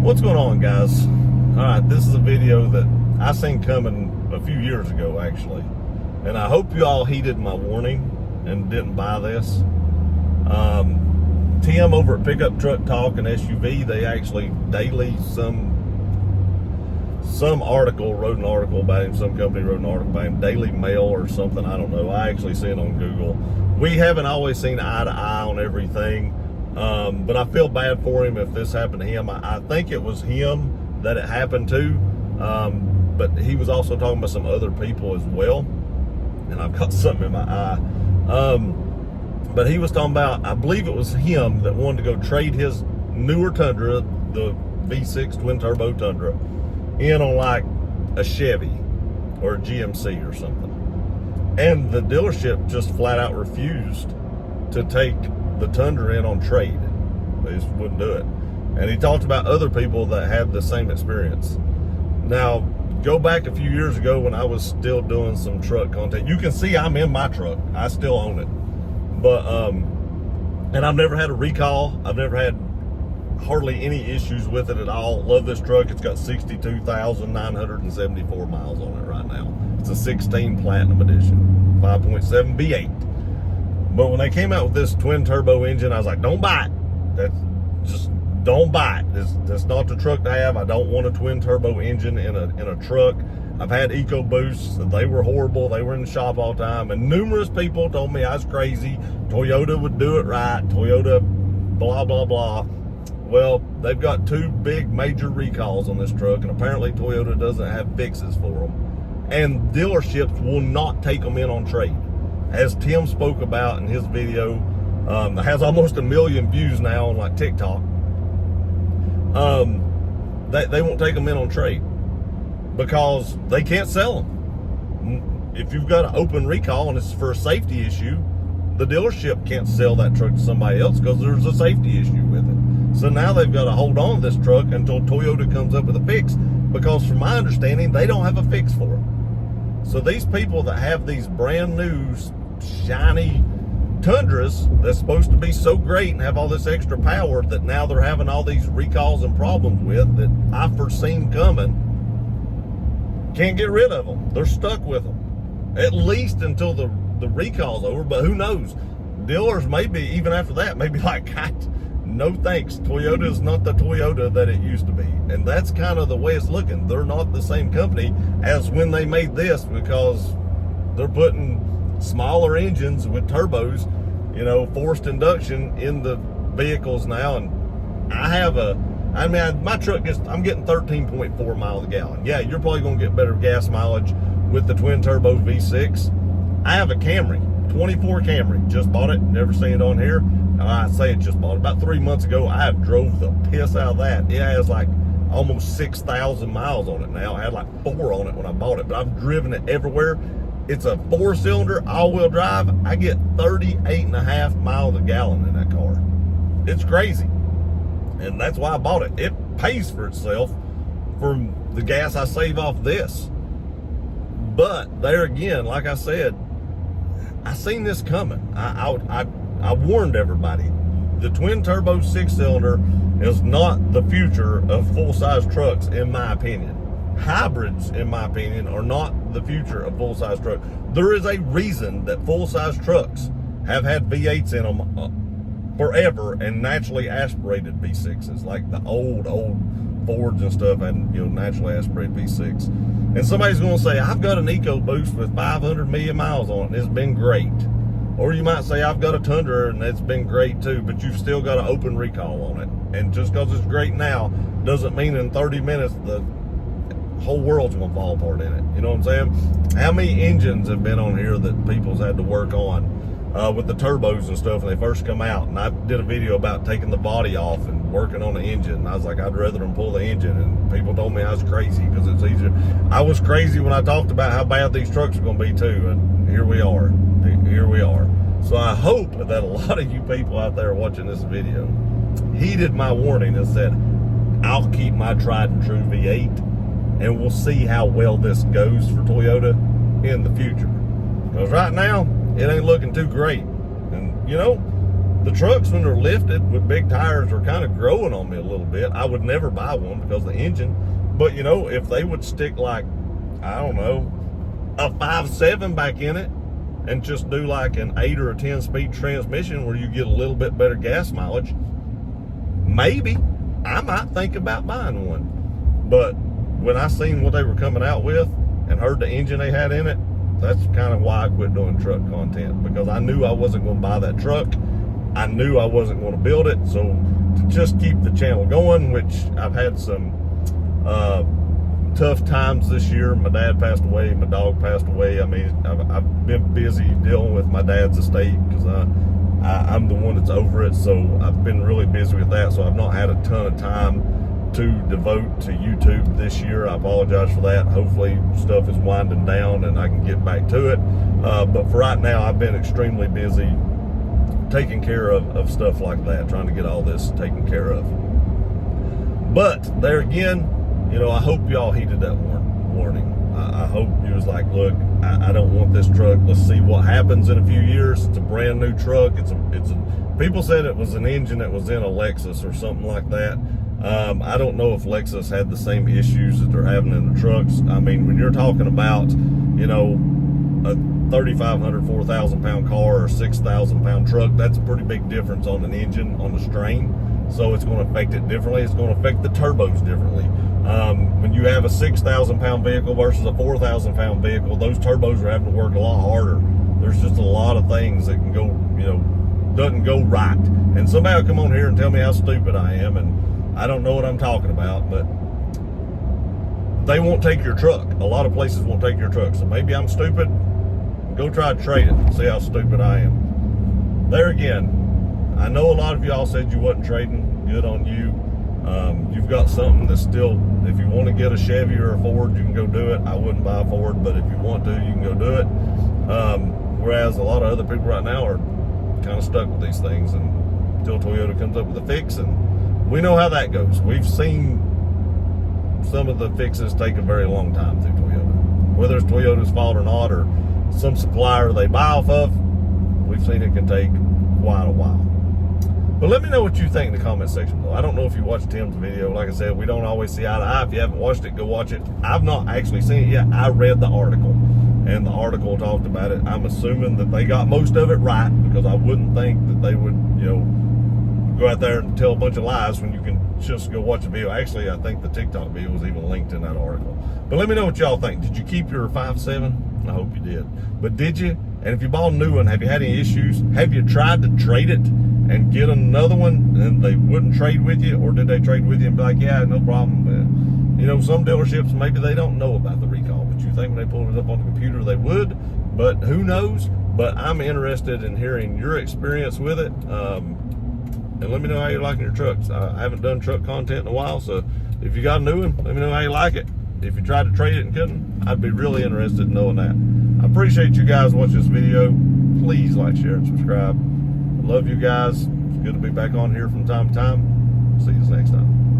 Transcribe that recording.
What's going on, guys? Alright, this is a video that I seen coming a few years ago, actually. And I hope you all heeded my warning and didn't buy this. Tim over at Pickup Truck Talk and SUV, they actually daily, some article wrote an article about him, some company wrote an article about him, Daily Mail or something, I don't know. I actually see it on Google. We haven't always seen eye to eye on everything. But I feel bad for him if this happened to him. I think it was him that it happened to, but he was also talking about some other people as well, and I've got something in my eye. But he was talking about, I believe it was him that wanted to go trade his newer Tundra, the V6 twin turbo Tundra, in on like a Chevy or a GMC or something, and the dealership just flat out refused to take the Tundra in on trade. They just wouldn't do it. And he talked about other people that had the same experience. Now, go back a few years ago when I was still doing some truck content. You can see I'm in my truck. I still own it. But, and I've never had a recall. I've never had hardly any issues with it at all. Love this truck. It's got 62,974 miles on it right now. It's a 16 Platinum Edition, 5.7 V8. But when they came out with this twin turbo engine, I was like, don't buy it. Don't buy it. That's not the truck to have. I don't want a twin turbo engine in a truck. I've had EcoBoosts. They were horrible. They were in the shop all the time. And numerous people told me I was crazy. Toyota would do it right. Toyota blah, blah, blah. Well, they've got two big major recalls on this truck. And apparently Toyota doesn't have fixes for them. And dealerships will not take them in on trade. As Tim spoke about in his video, that has almost 1 million views now on like TikTok. They won't take them in on trade because they can't sell them. If you've got an open recall and it's for a safety issue, the dealership can't sell that truck to somebody else because there's a safety issue with it. So now they've got to hold on to this truck until Toyota comes up with a fix, because from my understanding, they don't have a fix for it. So these people that have these brand new shiny Tundras that's supposed to be so great and have all this extra power, that now they're having all these recalls and problems with that I foreseen coming, can't get rid of them. They're stuck with them at least until the recall's over. But who knows, dealers maybe even after that maybe like, no thanks, Toyota is not the Toyota that it used to be. And that's kind of the way it's looking. They're not the same company as when they made this, because they're putting smaller engines with turbos, forced induction in the vehicles now. And my truck I'm getting 13.4 miles a gallon. Yeah, you're probably going to get better gas mileage with the twin turbo V6. I have a Camry, 24 Camry, just bought it, never seen it on here. I say it just bought it about 3 months ago. I have drove the piss out of that. It has like almost 6,000 miles on it now. I had like 4 on it when I bought it, but I've driven it everywhere. It's a 4-cylinder, all-wheel drive. I get 38.5 miles a gallon in that car. It's crazy. And that's why I bought it. It pays for itself from the gas I save off this. But there again, like I said, I seen this coming. I warned everybody. The twin turbo 6-cylinder is not the future of full-size trucks, in my opinion. Hybrids, in my opinion, are not the future of full-size trucks. There is a reason that full-size trucks have had V8s in them forever, and naturally aspirated V6s, like the old Fords and stuff, and naturally aspirated V6. And somebody's going to say, I've got an EcoBoost with 500 million miles on it, and it's been great. Or you might say, I've got a Tundra and it's been great too, but you've still got an open recall on it. And just because it's great now doesn't mean in 30 minutes the whole world's gonna fall apart in it. You know what I'm saying? How many engines have been on here that people's had to work on with the turbos and stuff when they first come out? And I did a video about taking the body off and working on the engine. And I was like, I'd rather them pull the engine. And people told me I was crazy because it's easier. I was crazy when I talked about how bad these trucks are gonna be too. And here we are. Here we are. So I hope that a lot of you people out there watching this video heeded my warning and said, I'll keep my tried and true V8, and we'll see how well this goes for Toyota in the future. Because right now, it ain't looking too great. And The trucks, when they're lifted with big tires, are kind of growing on me a little bit. I would never buy one because of the engine. But, you know, if they would stick like, I don't know, a 5.7 back in it and just do like an 8 or a 10 speed transmission where you get a little bit better gas mileage, maybe I might think about buying one. But when I seen what they were coming out with and heard the engine they had in it, that's kind of why I quit doing truck content, because I knew I wasn't going to buy that truck. I knew I wasn't going to build it. So to just keep the channel going, which I've had some tough times this year. My dad passed away. My dog passed away. I mean, I've been busy dealing with my dad's estate because I'm the one that's over it. So I've been really busy with that. So I've not had a ton of time to devote to YouTube this year. I apologize for that. Hopefully stuff is winding down and I can get back to it. But for right now, I've been extremely busy taking care of stuff like that, trying to get all this taken care of. But there again, you know, I hope y'all heeded that warning. I hope you was like, look, I don't want this truck. Let's see what happens in a few years. It's a brand new truck. People said it was an engine that was in a Lexus or something like that. I don't know if Lexus had the same issues that they're having in the trucks. I mean, when you're talking about, you know, a 3,500, 4,000 pound car or 6,000 pound truck, that's a pretty big difference on an engine, on the strain. So it's going to affect it differently. It's going to affect the turbos differently. When you have a 6,000 pound vehicle versus a 4,000 pound vehicle, those turbos are having to work a lot harder. There's just a lot of things that can go, you know, doesn't go right. And somebody will come on here and tell me how stupid I am, and I don't know what I'm talking about, but they won't take your truck. A lot of places won't take your truck. So maybe I'm stupid. Go try to trade it and see how stupid I am. There again, I know a lot of y'all said you wasn't trading. Good on you. You've got something that's still, if you want to get a Chevy or a Ford, you can go do it. I wouldn't buy a Ford, but if you want to, you can go do it. Whereas a lot of other people right now are kind of stuck with these things until Toyota comes up with a fix, and we know how that goes. We've seen some of the fixes take a very long time through Toyota. Whether it's Toyota's fault or not, or some supplier they buy off of, we've seen it can take quite a while. But let me know what you think in the comment section though. I don't know if you watched Tim's video. Like I said, we don't always see eye to eye. If you haven't watched it, go watch it. I've not actually seen it yet. I read the article, and the article talked about it. I'm assuming that they got most of it right, because I wouldn't think that they would, you know, go out there and tell a bunch of lies when you can just go watch the video. Actually, I think the TikTok video was even linked in that article. But let me know what y'all think. Did you keep your 5.7? I hope you did. But did you? And if you bought a new one, have you had any issues? Have you tried to trade it and get another one and they wouldn't trade with you? Or did they trade with you and be like, yeah, no problem? You know, some dealerships, maybe they don't know about the recall, but you think when they pulled it up on the computer they would, but who knows? But I'm interested in hearing your experience with it. And let me know how you're liking your trucks. I haven't done truck content in a while, so if you got a new one, let me know how you like it. If you tried to trade it and couldn't, I'd be really interested in knowing that. I appreciate you guys watching this video. Please like, share, and subscribe. I love you guys. It's good to be back on here from time to time. See you next time.